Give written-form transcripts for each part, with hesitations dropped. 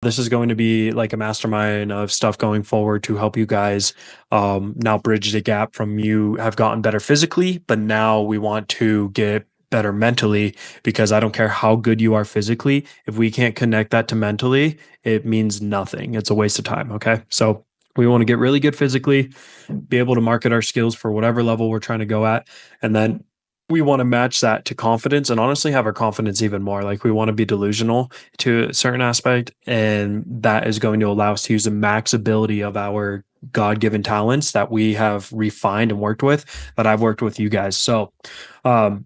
This is going to be like a mastermind of stuff going forward to help you guys now bridge the gap from you have gotten better physically, but now we want to get better mentally because I don't care how good you are physically. If we can't connect that to mentally, it means nothing. It's a waste of time. Okay. So we want to get really good physically, be able to market our skills for whatever level we're trying to go at. And then we want to match that to confidence and honestly have our confidence even more. Like we want to be delusional to a certain aspect. And that is going to allow us to use the max ability of our God given talents that we have refined and worked with, that I've worked with you guys. So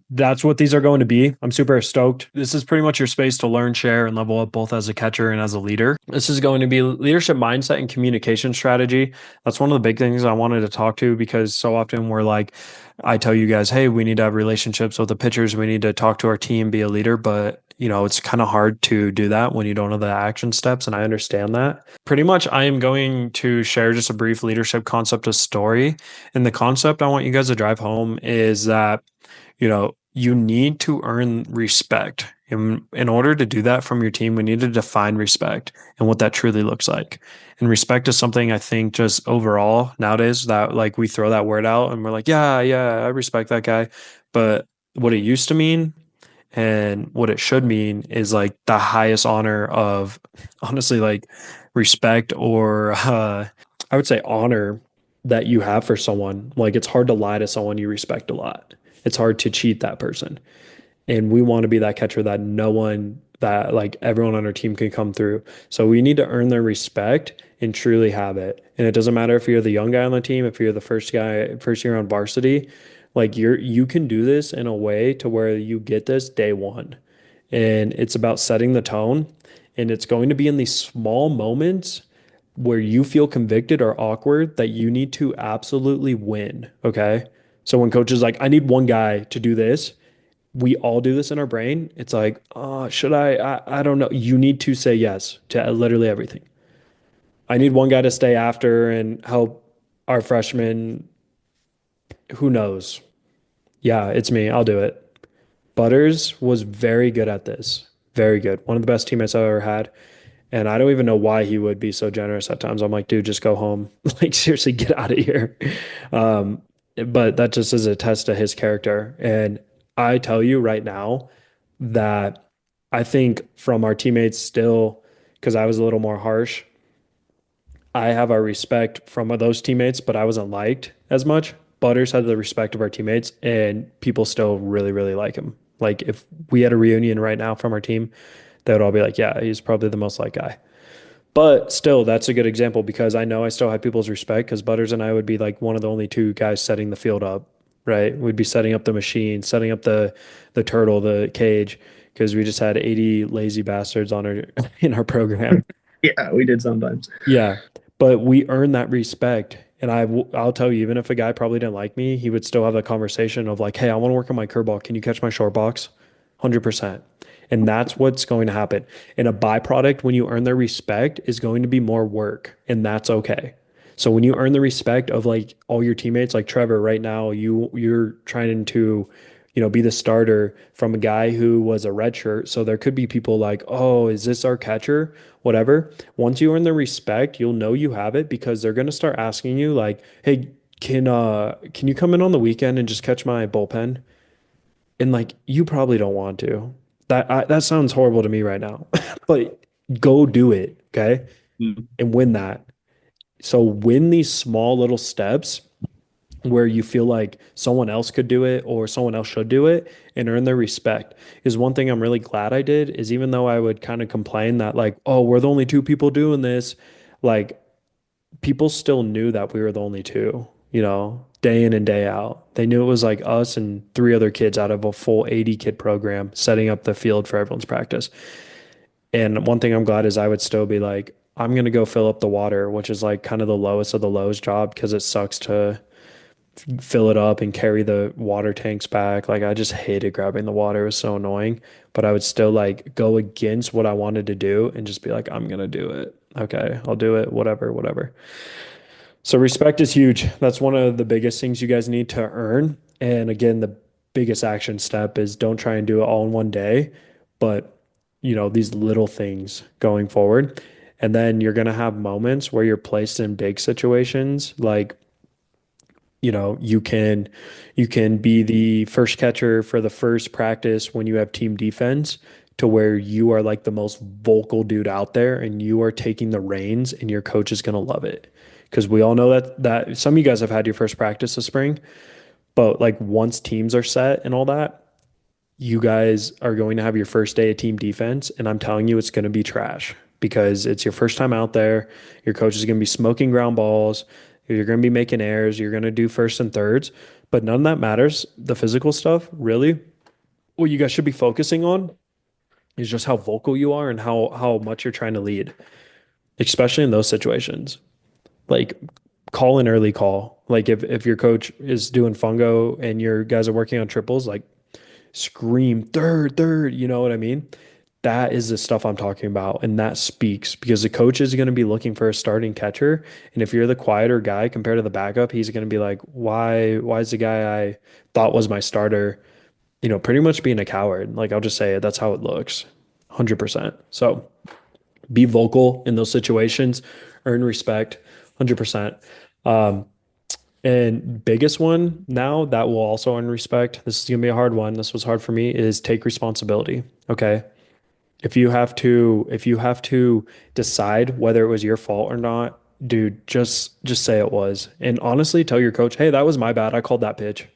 that's what these are going to be. I'm super stoked. This is pretty much your space to learn, share, and level up both as a catcher and as a leader. This is going to be leadership mindset and communication strategy. That's one of the big things I wanted to talk to because so often we're like, I tell you guys, hey, we need to have relationships with the pitchers. We need to talk to our team, be a leader. But, it's kind of hard to do that when you don't know the action steps. And I understand that. Pretty much, I am going to share just a brief leadership concept of story. And the concept I want you guys to drive home is that you need to earn respect. In order to do that from your team, we need to define respect and what that truly looks like. And respect is something I think just overall nowadays that like we throw that word out and we're like, yeah, I respect that guy. But what it used to mean and what it should mean is like the highest honor of honestly like respect or I would say honor that you have for someone. Like it's hard to lie to someone you respect a lot. It's hard to cheat that person. And we want to be that catcher that no one, that like everyone on our team can come through. So we need to earn their respect and truly have it. And it doesn't matter if you're the young guy on the team, if you're the first guy, first year on varsity, like you can do this in a way to where you get this day one. And it's about setting the tone. And it's going to be in these small moments where you feel convicted or awkward that you need to absolutely win. Okay. So when coach is like, I need one guy to do this, we all do this in our brain. It's like, oh, should I don't know. You need to say yes to literally everything. I need one guy to stay after and help our freshmen. Who knows? Yeah, it's me. I'll do it. Butters was very good at this. Very good. One of the best teammates I've ever had. And I don't even know why he would be so generous at times. I'm like, dude, just go home. Like, seriously, get out of here. Um, but that just is a test to his character. And I tell you right now that I think from our teammates still, because I was a little more harsh, I have our respect from those teammates, but I wasn't liked as much. Butters had the respect of our teammates, and people still really, really like him. Like, if we had a reunion right now from our team, they would all be like, yeah, he's probably the most liked guy. But still, that's a good example because I know I still have people's respect because Butters and I would be like one of the only two guys setting the field up, right? We'd be setting up the machine, setting up the turtle, the cage, because we just had 80 lazy bastards on our in our program. Yeah, we did sometimes. Yeah, but we earned that respect. And I'll tell you, even if a guy probably didn't like me, he would still have the conversation of like, hey, I want to work on my curveball. Can you catch my short box? 100%. And that's what's going to happen. And a byproduct when you earn their respect is going to be more work. And that's okay. So when you earn the respect of like all your teammates, like Trevor, right now, you're trying to, be the starter from a guy who was a red shirt. So there could be people like, oh, is this our catcher? Whatever. Once you earn the respect, you'll know you have it because they're gonna start asking you like, hey, can you come in on the weekend and just catch my bullpen? And like you probably don't want to. That sounds horrible to me right now. But go do it, okay? Mm. And win that. So win these small little steps where you feel like someone else could do it or someone else should do it and earn their respect is one thing I'm really glad I did is even though I would kind of complain that like, oh, we're the only two people doing this, like people still knew that we were the only two, day in and day out. They knew it was like us and three other kids out of a full 80 kid program setting up the field for everyone's practice. And one thing I'm glad is I would still be like, I'm going to go fill up the water, which is like kind of the lowest of the lows job because it sucks to fill it up and carry the water tanks back. Like I just hated grabbing the water. It was so annoying. But I would still like go against what I wanted to do and just be like, I'm gonna do it. Okay, I'll do it. Whatever, whatever. So respect is huge. That's one of the biggest things you guys need to earn. And again, the biggest action step is don't try and do it all in one day, but these little things going forward. And then you're going to have moments where you're placed in big situations like you can be the first catcher for the first practice when you have team defense to where you are like the most vocal dude out there and you are taking the reins and your coach is going to love it. Because we all know that some of you guys have had your first practice this spring, but like once teams are set and all that, you guys are going to have your first day of team defense, and I'm telling you, it's going to be trash because it's your first time out there. Your coach is going to be smoking ground balls. You're going to be making errors. You're going to do first and thirds, but none of that matters. The physical stuff, really, what you guys should be focusing on is just how vocal you are and how much you're trying to lead, especially in those situations. Like call an early call. Like if your coach is doing fungo and your guys are working on triples, like scream third, third, you know what I mean? That is the stuff I'm talking about. And that speaks because the coach is going to be looking for a starting catcher. And if you're the quieter guy compared to the backup, he's going to be like, why is the guy I thought was my starter, pretty much being a coward? Like, I'll just say it. That's how it looks. 100%. So be vocal in those situations, earn respect. 100%. Um, and biggest one now that will also earn respect. This is gonna be a hard one. This was hard for me, is take responsibility. Okay. If you have to decide whether it was your fault or not, dude, just say it was. And honestly, tell your coach, hey, that was my bad. I called that pitch.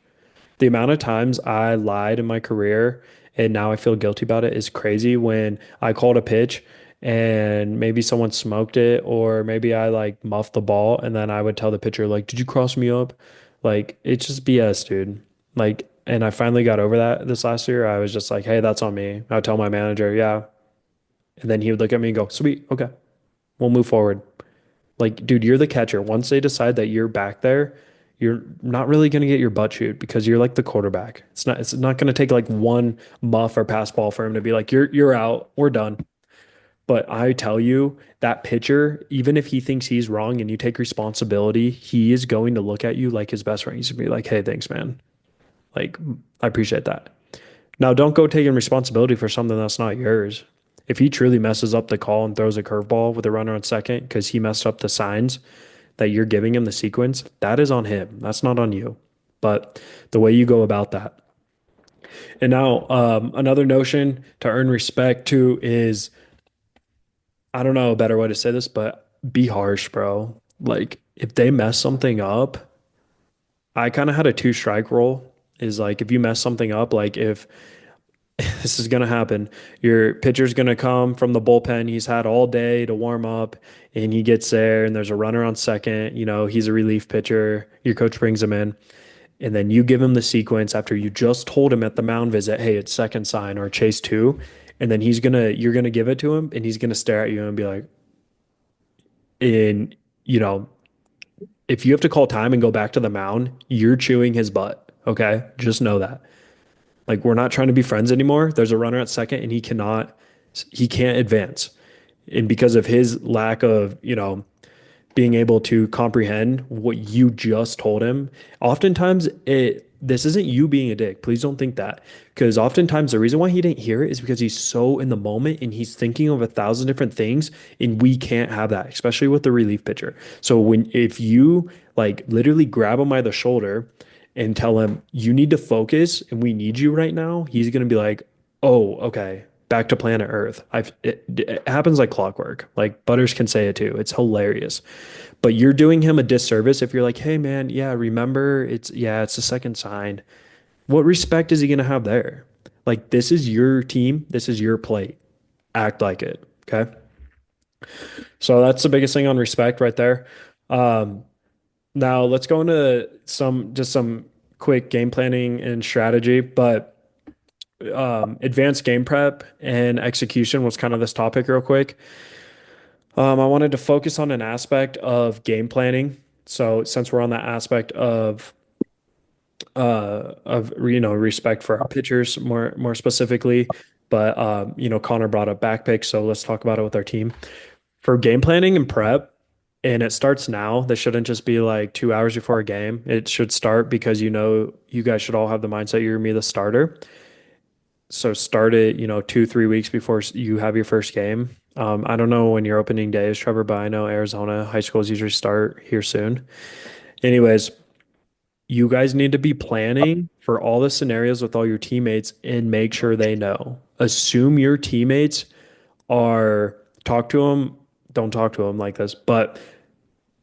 The amount of times I lied in my career and now I feel guilty about it is crazy. When I called a pitch and maybe someone smoked it, or maybe I like muffed the ball, and then I would tell the pitcher, like, did you cross me up? Like, it's just BS, dude. Like, and I finally got over that this last year. I was just like, hey, that's on me. I would tell my manager, yeah. And then he would look at me and go, sweet, okay, we'll move forward. Like, dude, you're the catcher. Once they decide that you're back there, you're not really going to get your butt chewed because you're like the quarterback. It's not going to take like one muff or pass ball for him to be like, you're out. We're done. But I tell you, that pitcher, even if he thinks he's wrong and you take responsibility, he is going to look at you like his best friend. He's going to be like, hey, thanks, man. Like, I appreciate that. Now, don't go taking responsibility for something that's not yours. If he truly messes up the call and throws a curveball with a runner on second because he messed up the signs that you're giving him the sequence, that is on him. That's not on you. But the way you go about that. And now, another notion to earn respect too is, I don't know a better way to say this, but be harsh, bro. Like, if they mess something up, I kind of had a two strike rule. Is like, if you mess something up, like if this is going to happen, your pitcher's going to come from the bullpen. He's had all day to warm up and he gets there and there's a runner on second. He's a relief pitcher. Your coach brings him in. And then you give him the sequence after you just told him at the mound visit, hey, it's second sign or chase two. And then you're gonna give it to him and he's gonna stare at you and be like, and you know, if you have to call time and go back to the mound, you're chewing his butt. Okay. Just know that. Like, we're not trying to be friends anymore. There's a runner at second and he can't advance. And because of his lack of, being able to comprehend what you just told him. Oftentimes, this isn't you being a dick. Please don't think that. Because oftentimes the reason why he didn't hear it is because he's so in the moment and he's thinking of 1,000 different things, and we can't have that, especially with the relief pitcher. So if you like literally grab him by the shoulder and tell him you need to focus and we need you right now, he's gonna be like, oh, okay. Back to planet Earth. It happens like clockwork. Like Butters can say it too. It's hilarious. But you're doing him a disservice if you're like, hey man, yeah, remember it's the second sign. What respect is he gonna have there? Like, this is your team, this is your plate. Act like it. Okay. So that's the biggest thing on respect right there. Um, Now let's go into some quick game planning and strategy, but advanced game prep and execution was kind of this topic real quick. I wanted to focus on an aspect of game planning. So since we're on that aspect of respect for our pitchers more specifically, but Connor brought up back picks, so let's talk about it with our team for game planning and prep. And it starts now. This shouldn't just be like 2 hours before a game. It should start because you guys should all have the mindset you're gonna be the starter. So start it 2-3 weeks before you have your first game. I don't know when your opening day is, Trevor, but I know Arizona high schools usually start here soon. Anyways, you guys need to be planning for all the scenarios with all your teammates and make sure they know. Assume your teammates are talk to them, don't talk to them like this, but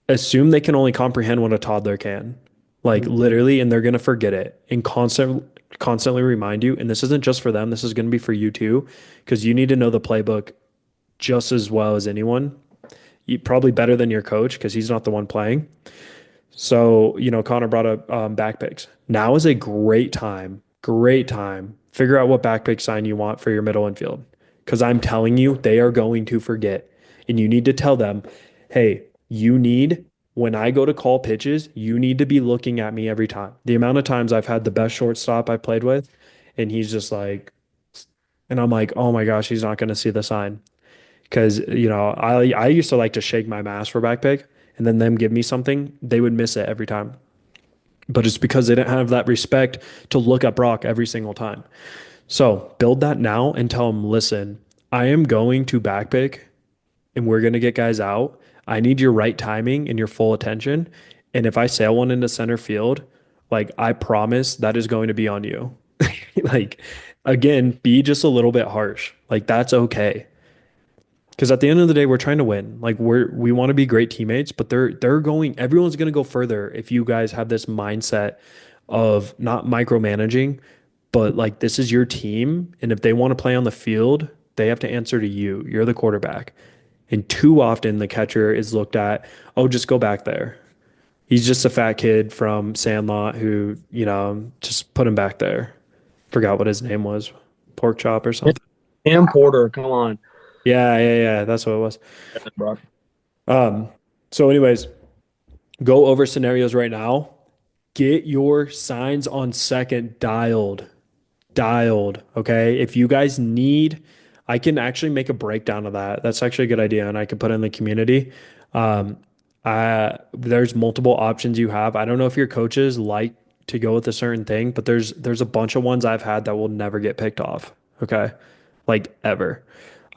assume they can only comprehend what a toddler can. Like Mhm. literally, and they're gonna forget it and constantly remind you. And this isn't just for them, this is gonna be for you too, because you need to know the playbook just as well as anyone. Probably better than your coach because he's not the one playing. So, Connor brought up back picks. Now is a great time. Figure out what back pick sign you want for your middle infield. Because I'm telling you, they are going to forget. And you need to tell them, hey, when I go to call pitches, you need to be looking at me every time. The amount of times I've had the best shortstop I played with, and he's just like, and I'm like, oh my gosh, he's not going to see the sign. Because, I used to like to shake my mask for back pick and then them give me something, they would miss it every time. But it's because they didn't have that respect to look at Brock every single time. So build that now and tell them, listen, I am going to back pick and we're going to get guys out. I need your right timing and your full attention. And if I sail one into center field, like I promise that is going to be on you. Like, again, be just a little bit harsh. Like, that's okay. Because at the end of the day, we're trying to win. Like we want to be great teammates, but everyone's gonna go further if you guys have this mindset of not micromanaging, but like this is your team. And if they want to play on the field, they have to answer to you. You're the quarterback. And too often the catcher is looked at, oh, just go back there. He's just a fat kid from Sandlot who, just put him back there. Forgot what his name was. Pork chop or something. Cam Porter, come on, Yeah. That's what it was. bro. Um, so anyways, go over scenarios right now. Get your signs on second dialed. Okay. If you guys need, I can actually make a breakdown of that. That's actually a good idea. And I can put it in the community. Um, there's multiple options you have. I don't know if your coaches like to go with a certain thing, but there's a bunch of ones I've had that will never get picked off. Okay. Like ever.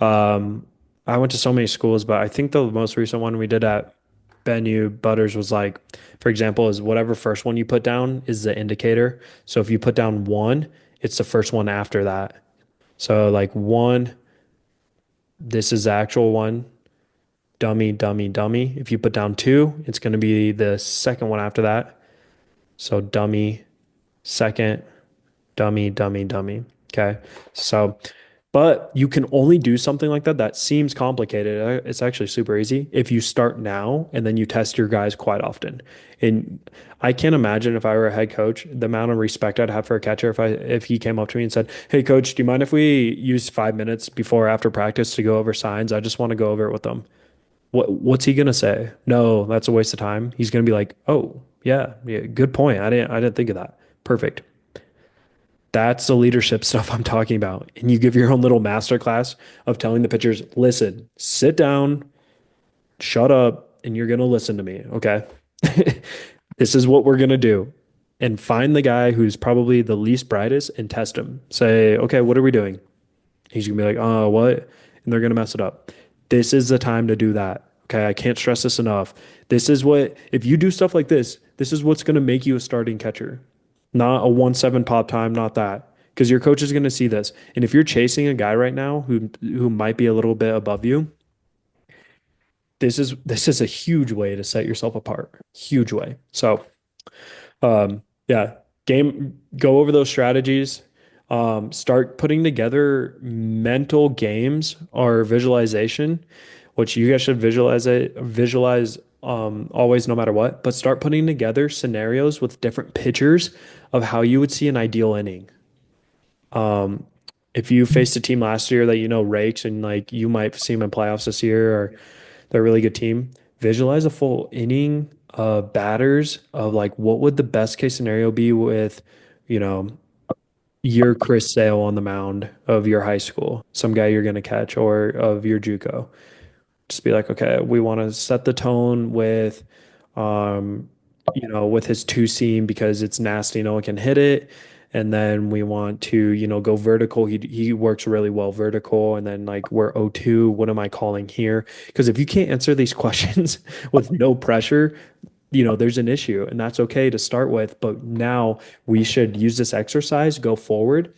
Um, I went to so many schools, but I think the most recent one we did at Benue Butters was like, for example, is whatever first one you put down is the indicator. So if you put down one, it's the first one after that. So like one, this is the actual one, dummy, dummy, dummy. If you put down two, it's going to be the second one after that. So dummy, second, dummy, dummy, dummy. Okay. So, but you can only do something like that. That seems complicated. It's actually super easy if you start now and then you test your guys quite often. And I can't imagine if I were a head coach, the amount of respect I'd have for a catcher if he came up to me and said, "Hey, coach, do you mind if we use 5 minutes before or after practice to go over signs? I just want to go over it with them." What's he gonna say? No, that's a waste of time. He's gonna be like, "Oh, yeah, good point. I didn't think of that. Perfect." That's the leadership stuff I'm talking about. And you give your own little masterclass of telling the pitchers, listen, sit down, shut up, and you're going to listen to me. Okay. This is what we're going to do. And find the guy who's probably the least brightest and test him. Say, okay, what are we doing? He's going to be like, oh, what? And they're going to mess it up. This is the time to do that. Okay. I can't stress this enough. If you do stuff like this is what's going to make you a starting catcher, not a 1-7 pop time, not that. Because your coach is going to see this. And if you're chasing a guy right now who might be a little bit above you, this is a huge way to set yourself apart. Huge way. So yeah, go over those strategies. Start putting together mental games or visualization, which you guys should visualize always no matter what, but start putting together scenarios with different pictures of how you would see an ideal inning. If you faced a team last year that rakes and like you might see them in playoffs this year or they're a really good team, visualize a full inning of batters of like what would the best case scenario be with, you know, your Chris Sale on the mound of your high school, some guy you're going to catch or of your JUCO. Just be like, okay, we want to set the tone um, with his two seam because it's nasty, no one can hit it. And then we want to, go vertical. He works really well vertical. And then like we're O2, what am I calling here? Because if you can't answer these questions with no pressure, there's an issue, and that's okay to start with. But now we should use this exercise, go forward,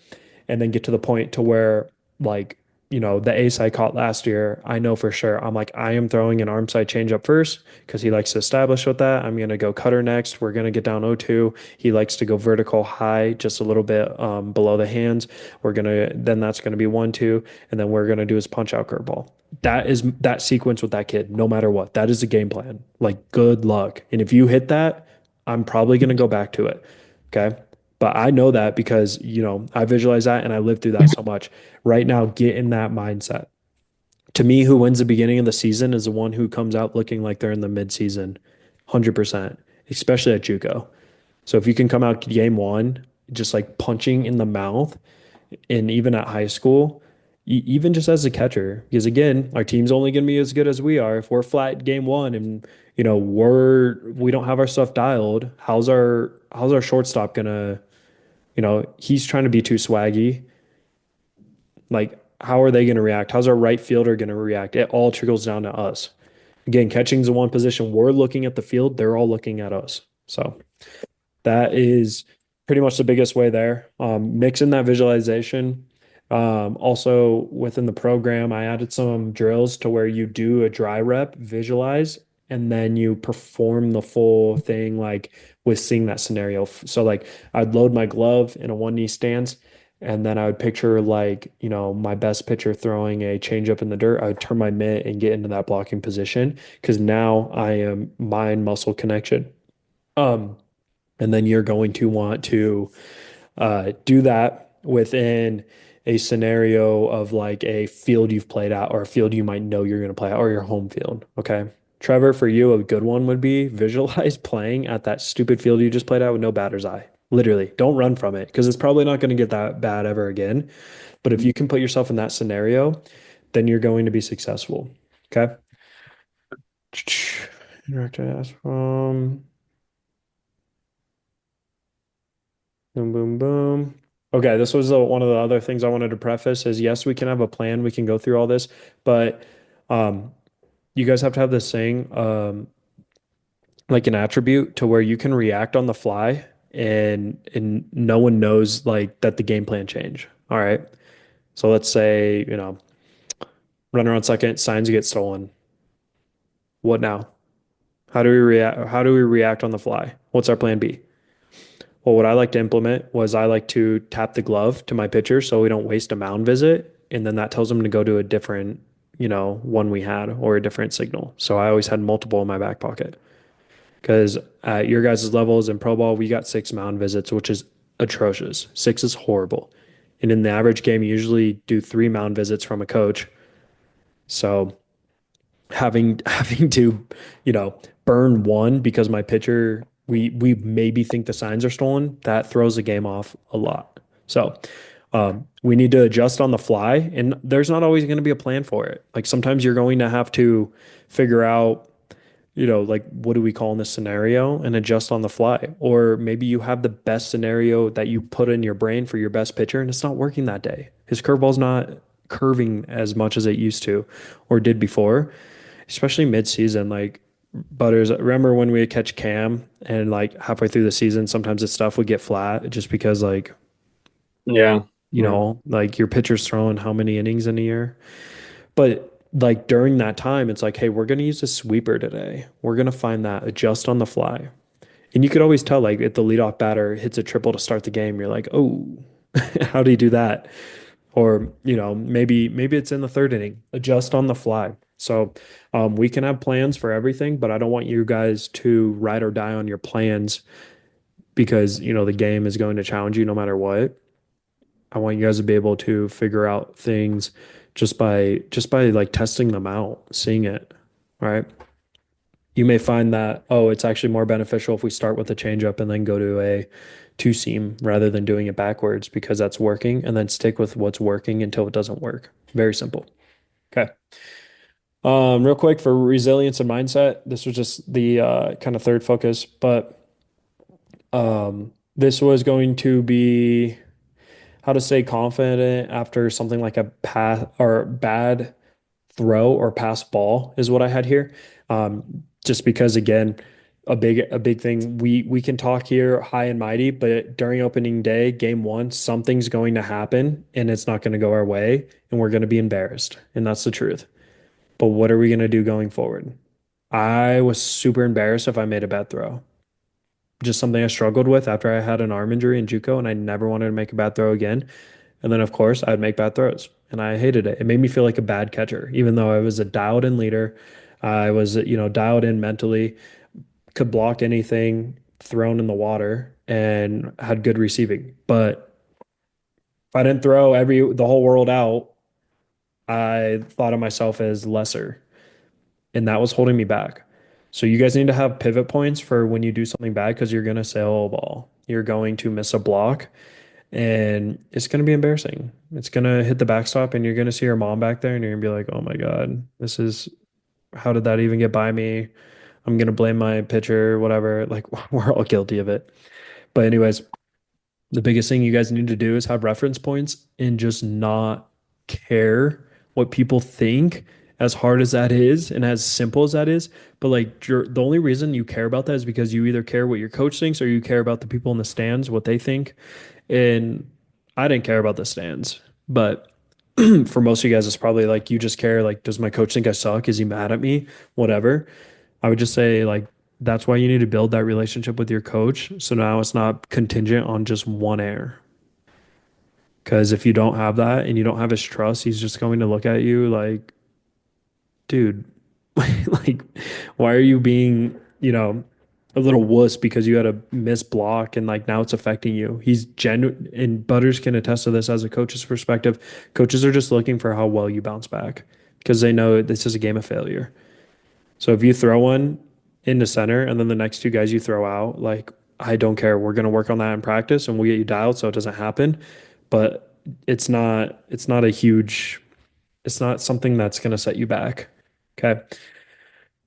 and then get to the point to where, like, the ace I caught last year, I know for sure. I'm like, I am throwing an arm side change up first because he likes to establish with that. I'm going to go cutter next. We're going to get down 0-2. He likes to go vertical high, just a little bit below the hands. Then that's going to be 1-2. And then we're going to do his punch out curveball. That is that sequence with that kid, no matter what. That is the game plan. Like, good luck. And if you hit that, I'm probably going to go back to it. Okay. But I know that because, I visualize that and I lived through that so much. Right now, get in that mindset. To me, who wins the beginning of the season is the one who comes out looking like they're in the midseason, 100%, especially at JUCO. So if you can come out game one, just like punching in the mouth, and even at high school, even just as a catcher, because again, our team's only going to be as good as we are. If we're flat game one and we don't have our stuff dialed, how's our shortstop gonna, he's trying to be too swaggy. Like, how are they going to react? How's our right fielder going to react? It all trickles down to us. Again, catching's the one position we're looking at the field, they're all looking at us. So that is pretty much the biggest way there. Mix in that visualization. Also, within the program, I added some drills to where you do a dry rep, visualize, and then you perform the full thing like with seeing that scenario. So, like, I'd load my glove in a one knee stance, and then I would picture like, my best pitcher throwing a changeup in the dirt. I would turn my mitt and get into that blocking position because now I am mind muscle connection. Um, and then you're going to want to do that within a scenario of like a field you've played at or a field you might know you're going to play at or your home field. Okay. Trevor, for you, a good one would be visualize playing at that stupid field you just played at with no batter's eye. Literally, don't run from it because it's probably not going to get that bad ever again. But if you can put yourself in that scenario, then you're going to be successful. Okay. Direct ask from boom, boom, boom. Okay, this was one of the other things I wanted to preface is yes, we can have a plan, we can go through all this, but um, you guys have to have this thing, like an attribute to where you can react on the fly and no one knows like that the game plan change. All right. So let's say, runner on second, signs get stolen. What now? How do we react? How do we react on the fly? What's our plan B? Well, what I like to implement was I like to tap the glove to my pitcher so we don't waste a mound visit. And then that tells them to go to a different, one we had or a different signal. So I always had multiple in my back pocket because at your guys' levels in pro ball, we got 6 mound visits, which is atrocious. 6 is horrible. And in the average game, you usually do 3 mound visits from a coach. So having to, burn one because my pitcher we maybe think the signs are stolen, that throws the game off a lot. So we need to adjust on the fly, and there's not always going to be a plan for it. Like sometimes you're going to have to figure out, like what do we call in this scenario and adjust on the fly. Or maybe you have the best scenario that you put in your brain for your best pitcher and it's not working that day. His curveball's not curving as much as it used to or did before, especially mid-season. Like Butters, remember when we would catch Cam and like halfway through the season, sometimes the stuff would get flat just because like, Yeah. Yeah. like your pitcher's throwing how many innings in a year. But like during that time, it's like, hey, we're going to use a sweeper today. We're going to find that adjust on the fly. And you could always tell, like, if the leadoff batter hits a triple to start the game, you're like, oh, how do you do that? Or, maybe it's in the third inning, adjust on the fly. So we can have plans for everything, but I don't want you guys to ride or die on your plans because, the game is going to challenge you no matter what. I want you guys to be able to figure out things just by like testing them out, seeing it, right? You may find that, oh, it's actually more beneficial if we start with a changeup and then go to a two seam rather than doing it backwards because that's working, and then stick with what's working until it doesn't work. Very simple. Okay. Real quick for resilience and mindset, this was just the kind of third focus, but This was going to be how to stay confident after something like a pass or bad throw or pass ball is what I had here. Just because again, a big thing we can talk here high and mighty, but during opening day, game one, something's going to happen and it's not going to go our way, and we're going to be embarrassed, and that's the truth. But what are we going to do going forward? I was super embarrassed if I made a bad throw. Just something I struggled with after I had an arm injury in JUCO, and I never wanted to make a bad throw again. And then, of course, I'd make bad throws, and I hated it. It made me feel like a bad catcher, even though I was a dialed in leader. I was, dialed in mentally, could block anything thrown in the water, and had good receiving. But if I didn't throw the whole world out, I thought of myself as lesser, and that was holding me back. So you guys need to have pivot points for when you do something bad because you're going to sail a ball. You're going to miss a block and it's going to be embarrassing. It's going to hit the backstop and you're going to see your mom back there and you're going to be like, "Oh my God, how did that even get by me?" I'm going to blame my pitcher, whatever. Like we're all guilty of it. But anyways, the biggest thing you guys need to do is have reference points and just not care what people think, as hard as that is and as simple as that is. But like the only reason you care about that is because you either care what your coach thinks or you care about the people in the stands, what they think. And I didn't care about the stands, but for most of you guys, it's probably like you just care, like, does my coach think I suck? Is he mad at me? Whatever. I would just say, like, that's why you need to build that relationship with your coach. So now it's not contingent on just one air. Because if you don't have that and you don't have his trust, he's just going to look at you like, dude, like, why are you being, a little wuss because you had a missed block and like now it's affecting you? He's genuine, and Butters can attest to this as a coach's perspective. Coaches are just looking for how well you bounce back because they know this is a game of failure. So if you throw one into center and then the next two guys you throw out, like, I don't care. We're going to work on that in practice and we'll get you dialed so it doesn't happen. But it's not a huge, it's not something that's going to set you back. Okay.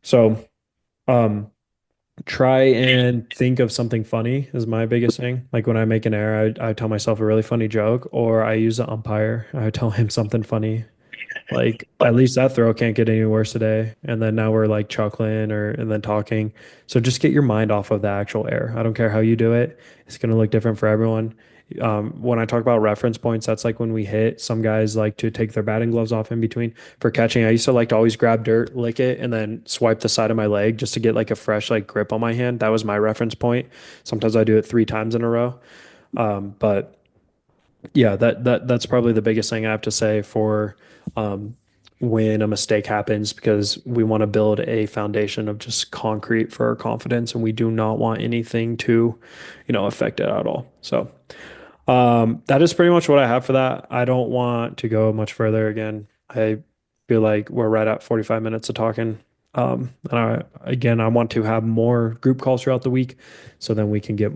So, um, try and think of something funny is my biggest thing. Like when I make an error, I tell myself a really funny joke, or I use the umpire. I tell him something funny. Like at least that throw can't get any worse today. And then now we're like chuckling or and then talking. So just get your mind off of the actual error. I don't care how you do it. It's gonna look different for everyone. When I talk about reference points, that's like when we hit. Some guys like to take their batting gloves off in between for catching. I used to like to always grab dirt, lick it, and then swipe the side of my leg just to get like a fresh like grip on my hand. That was my reference point. Sometimes I do it 3 times in a row. But yeah, that's probably the biggest thing I have to say for um, when a mistake happens because we want to build a foundation of just concrete for our confidence and we do not want anything to, affect it at all. So that is pretty much what I have for that. I don't want to go much further again. I feel like we're right at 45 minutes of talking. I want to have more group calls throughout the week so then we can get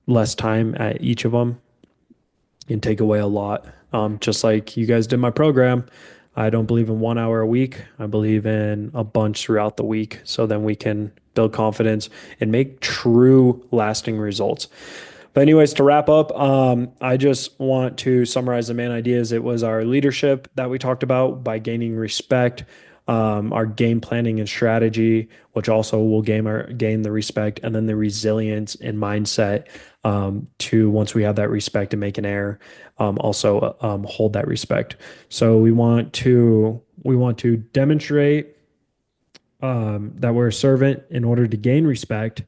less time at each of them and take away a lot. Just like you guys did my program, I don't believe in 1 hour a week. I believe in a bunch throughout the week. So then we can build confidence and make true lasting results. But anyways, to wrap up, I just want to summarize the main ideas. It was our leadership that we talked about by gaining respect, our game planning and strategy, which also will gain the respect, and then the resilience and mindset to once we have that respect and make an error, also hold that respect. So we want to demonstrate that we're a servant in order to gain respect.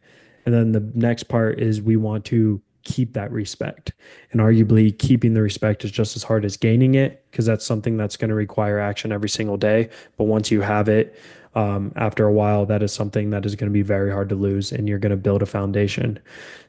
And then the next part is we want to keep that respect. And arguably, keeping the respect is just as hard as gaining it because that's something that's going to require action every single day. But once you have it, after a while, that is something that is going to be very hard to lose, and you're going to build a foundation.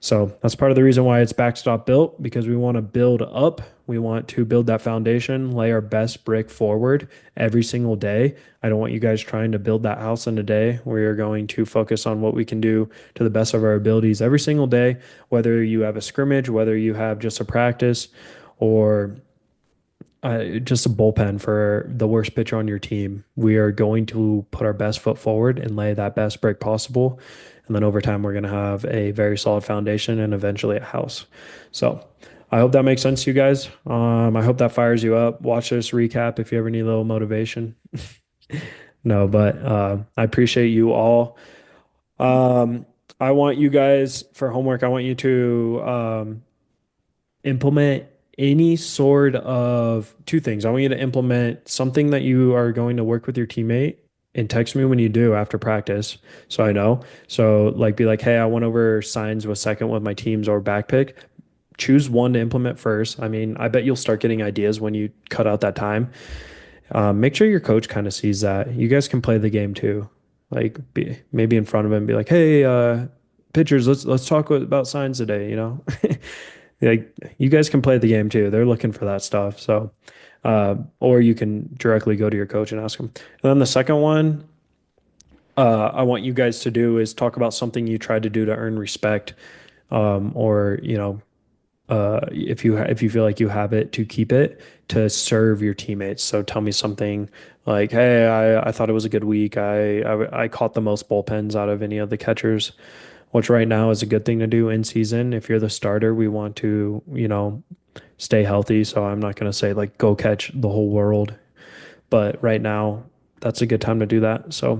So that's part of the reason why it's backstop built because we want to build up. We want to build that foundation, lay our best brick forward every single day. I don't want you guys trying to build that house in a day. We are going to focus on what we can do to the best of our abilities every single day, whether you have a scrimmage, whether you have just a practice, or just a bullpen for the worst pitcher on your team. We are going to put our best foot forward and lay that best break possible. And then over time, we're going to have a very solid foundation and eventually a house. So I hope that makes sense to you guys. I hope that fires you up. Watch this recap if you ever need a little motivation. No, but I appreciate you all. Um, I want you guys for homework, I want you to implement any sort of two things. I want you to implement something that you are going to work with your teammate and text me when you do after practice so I know. So like be like, hey, I went over signs with second with my teams or backpick. Choose one to implement first. I mean, I bet you'll start getting ideas when you cut out that time. Make sure your coach kind of sees that. You guys can play the game too. Like be maybe in front of him and be like, hey, pitchers, let's talk about signs today, you know? Like you guys can play the game too. They're looking for that stuff. So, or you can directly go to your coach and ask them. And then the second one, I want you guys to do is talk about something you tried to do to earn respect, or if you feel like you have it to keep it to serve your teammates. So tell me something like, hey, I thought it was a good week. I caught the most bullpens out of any of the catchers, which right now is a good thing to do in season. If you're the starter, we want to, stay healthy. So I'm not going to say like go catch the whole world, but right now that's a good time to do that. So